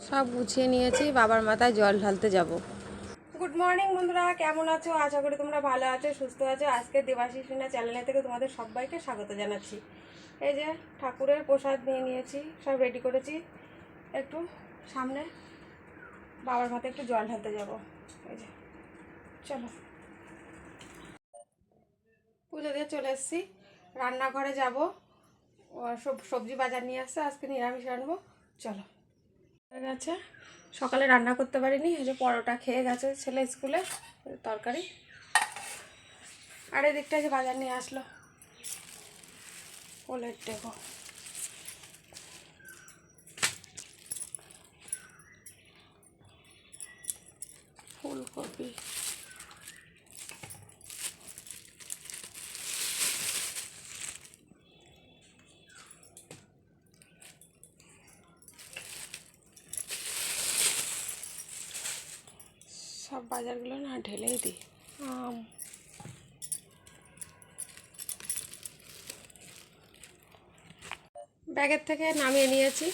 সব গুছিয়ে নিয়েছি, বাবার মাথায় জল ঢালতে যাব। গুড মর্নিং বন্ধুরা, কেমন আছো? আশা করি তোমরা ভালো আছো, সুস্থ আছো। আজকে দেবাশিস রিনা চ্যানেল থেকে তোমাদের সবাইকে স্বাগত জানাচ্ছি। এই যে ঠাকুরের প্রসাদ নিয়ে নিয়েছি, সব রেডি করেছি। একটু সামনে বাবার মাথায় একটু জল ঢালতে যাব। এই যে চলো, পুজো দিয়ে চলে এসেছি, রান্নাঘরে যাব। সব সবজি বাজার নিয়ে আসছে, আজকে নিরামিষ রানবো। চলো। হয়ে গেছে, সকালে রান্না করতে পারিনি, এই যে পরোটা খেয়ে গেছে ছেলে স্কুলে, তরকারি। আর এদিকটা যে বাজার নিয়ে আসলো ওলের টেকো, ফুলকপি, সব বাজারগুলো না ঢেলেই দিই। ব্যাগের থেকে নামিয়ে নিয়েছি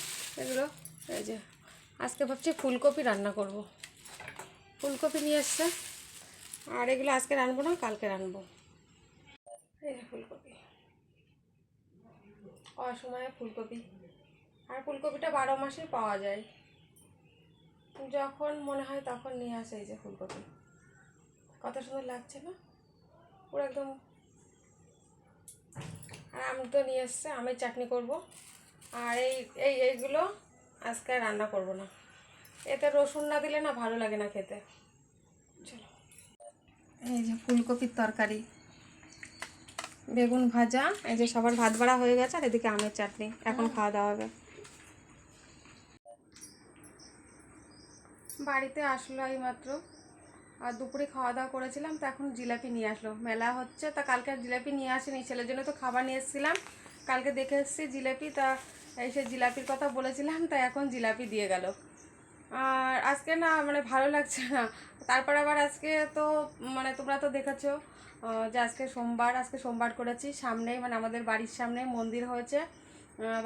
এগুলো। এই যে আজকে ভাবছি ফুলকপি রান্না করব। ফুলকপি নিয়ে এসছে, আর এগুলো আজকে রানবো না, কালকে রানবো। এই যে ফুলকপি, অসময়ে ফুলকপি। আর ফুলকপিটা 12 মাসেই পাওয়া যায়, যখন মনে হয় তখন নিয়ে আসে। এই যে ফুলকপি, কত সুন্দর লাগছে না, পুরো একদম। আর আম তো নিয়ে এসছে, আমের চাটনি করব। আর এইগুলো আজকে রান্না করব না, এতে রসুন না দিলে না ভালো লাগে না খেতে। চলো, এই যে ফুলকপির তরকারি, বেগুন ভাজা, এই যে সবার ভাত বাড়া হয়ে গেছে, আর এদিকে আমের চাটনি, এখন খাওয়া দাওয়া হবে। বাড়িতে আসলো এই মাত্র, আর দুপুরে খাওয়া দাওয়া করেছিলাম, তো এখন জিলাপি নিয়ে আসলো। মেলা হচ্ছে, তা কালকে আর জিলাপি নিয়ে আসেনি, ছেলের জন্য তো খাবার নিয়ে এসেছিলাম, কালকে দেখে এসেছি জিলাপি, তা এই সে জিলাপির কথা বলেছিলাম, তা এখন জিলাপি দিয়ে গেল। আর আজকে না মানে ভালো লাগছে না। তারপর আবার আজকে তো মানে তোমরা তো দেখেছো যে আজকে সোমবার করেছি। সামনেই মানে আমাদের বাড়ির সামনে মন্দির হয়েছে,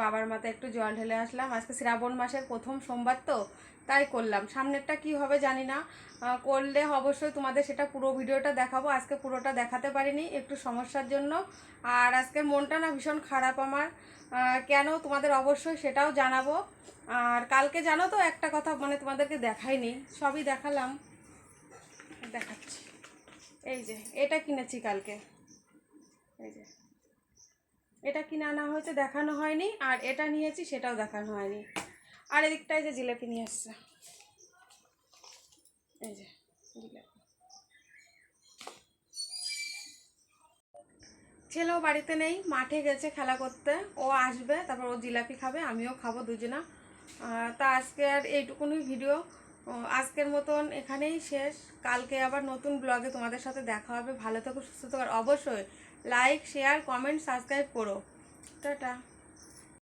বাবার মাথায় একটু জল ঢেলে আসলাম। আজকে শ্রাবণ মাসের প্রথম সোমবার, তো তাই করলাম। সামনেরটা কি হবে জানি না, করলে অবশ্যই তোমাদের সেটা পুরো ভিডিওটা দেখাবো। আজকে পুরোটা দেখাতে পারিনি একটু সমস্যার জন্য। আর আজকের মনটা না ভীষণ খারাপ আমার, কেন তোমাদের অবশ্যই সেটাও জানাবো। আর কালকে জানো তো একটা কথা মানে তোমাদেরকে দেখাইনি, সবই দেখালাম, দেখাচ্ছি। এই যে এটা কিনেছি কালকে, এই যে এটা কিনে আনা হয়েছে, দেখানো হয়নি। আর এটা নিয়েছি, সেটাও দেখানো হয়নি। আর এদিকটায় যে জিলাপি নিয়ে এসছে, এই যে জিলাপি। ছেলেও বাড়িতে নেই, মাঠে গেছে খেলা করতে, ও আসবে, তারপর ও জিলাপি খাবে, আমিও খাবো, দুজনা। তা আজকে আর এইটুকুনই ভিডিও, আজকের মতন এখানেই শেষ। কালকে আবার নতুন ব্লগে তোমাদের সাথে দেখা হবে। ভালো থেকো, সুস্থ থেকো, আর অবশ্যই লাইক, শেয়ার, কমেন্ট, সাবস্ক্রাইব করো। টাটা।